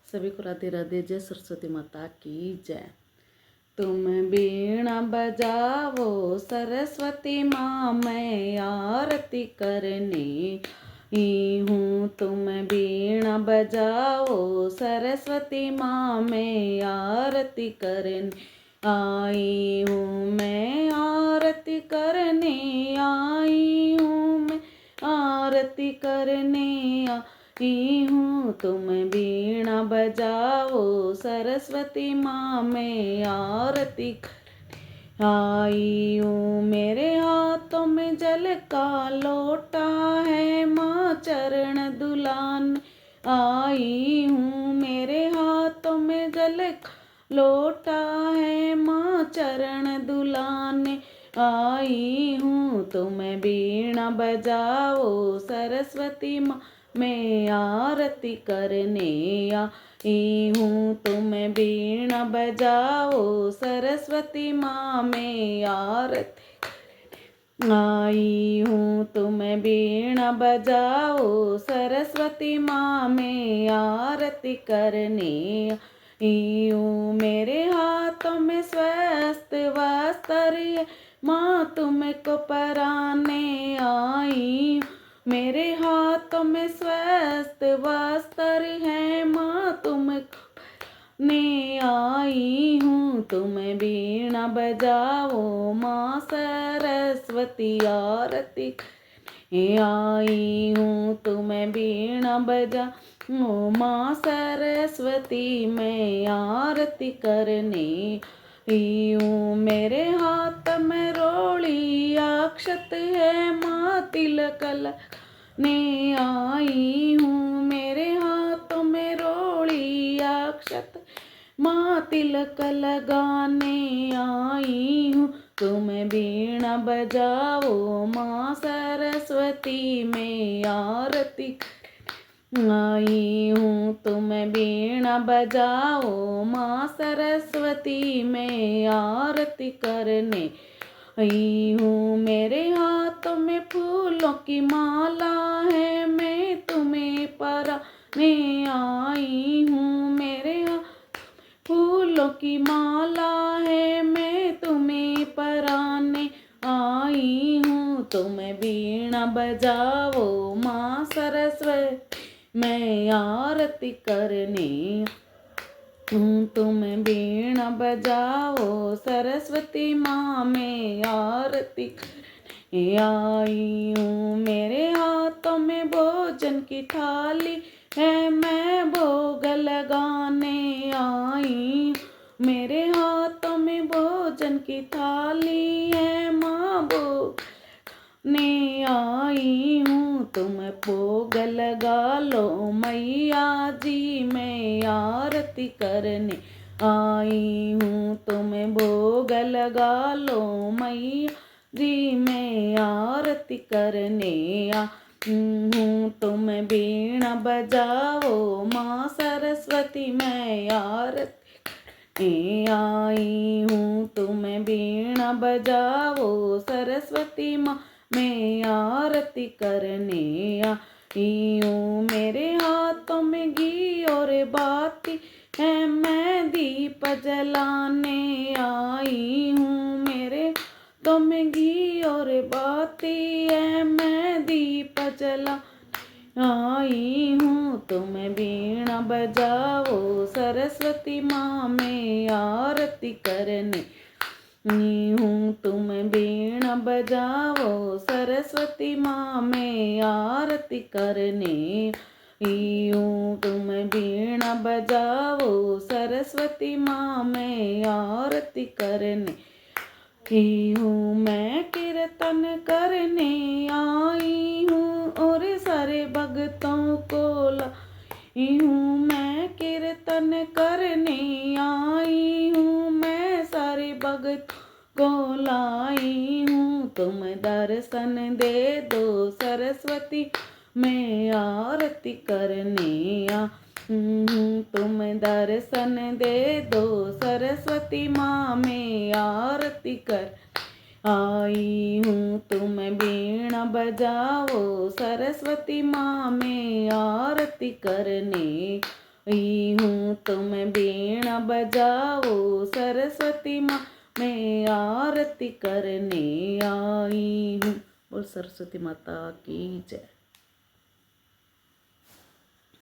सभी को राधे राधे। जय सरस्वती माता की जय। तुम बीणा बजाओ सरस्वती माँ, मैं आरती करने आई हूँ। तुम बीणा बजाओ सरस्वती माँ, मैं आरती करने आई हूँ। मैं आरती करने आई हूँ। मैं आरती करने आई हूँ। तुम बीणा बजाओ सरस्वती माँ, मैं आरती आई हूँ। मेरे हाथों में जल का लोटा है, माँ चरण दुलान आई हूँ। मेरे हाथों में जल का लोटा है, माँ चरण दुलान आई हूँ। तुम बीणा बजाओ सरस्वती माँ, मैं आरती करने आई हूँ। तुम बीणा बजाओ सरस्वती माँ, मैं आरती आई हूँ। तुम बीणा बजाओ सरस्वती माँ, मैं आरती करने आई हूँ। मेरे हाथों में स्वस्थ वस्त्र है, माँ तुमको पराने आई हूँ। मेरे हाथों में स्वस्थ वस्त्र है, माँ तुमको ने आई हूँ। तुम बीणा बजाओ माँ सरस्वती, आरती करने आई हूँ। तुम बीणा बजाओ माँ सरस्वती, मैं आरती करने आई हूँ। मेरे हाथ में रोड़ी अक्षत है, माँ तिलक लगाने आई हूँ। मेरे हाथों में रोड़ी अक्षत, माँ तिलक लगाने आई हूँ। तुम बीणा बजाओ माँ सरस्वती, मैं आरती करने आई हूँ। तुम बीणा बजाओ माँ सरस्वती, मैं आरती करने आई हूँ। मेरे हाथों में फूलों की माला है, मैं तुम्हें पराने आई हूँ। मेरे फूलों की माला है, मैं तुम्हें पराने आई हूँ। तुम बीणा बजाओ माँ सरस्वती, मैं आरती करने हूँ। तुम बीणा बजाओ सरस्वती माँ, मैं आरती करने आई हूँ। मेरे हाथों में भोजन की थाली है, मैं भोग लगाने आई हूँ। मेरे हाथों में भोजन की थाली है, माँ भोग ने आई हूँ। तुम भोग लगा लो मैया जी, मैं आरती करने आई हूँ। तुम भोग लगा लो मैया जी, मैं आरती करने आई हूँ। तुम बीणा बजाओ माँ सरस्वती, मैं आरती करने आई हूँ। तुम बीणा बजाओ सरस्वती माँ, मैं आरती करने आई हूँ। मेरे हाथों में घी और बाती है, मैं दीप जलाने आई हूँ। मेरे हाथों में घी और बाती है, मैं दीप जला आई हूँ। तुम बीणा बजाओ सरस्वती माँ, मैं आरती करने आई हूँ। तुम बीणा बजाओ सरस्वती माँ, मैं आरती करने आई हूँ। तुम बीणा बजाओ सरस्वती माँ, मैं आरती करने आई हूँ। मैं कीर्तन करने आई हूँ और सारे भक्तों को लाई हूँ। मैं कीर्तन करने आई हूँ, मैं सारे भक्त को लाई हूँ। तुम दर्शन दे दो सरस्वती, मैं आरती करने आई हूँ। तुम दर्शन दे दो सरस्वती माँ, मैं आरती कर आई हूँ। तुम बीणा बजाओ सरस्वती माँ, मैं आरती करने आई हूँ, तुम बीणा बजाओ सरस्वती माँ, मैं आरती करने आई हूँ। बोल सरस्वती माता की जय।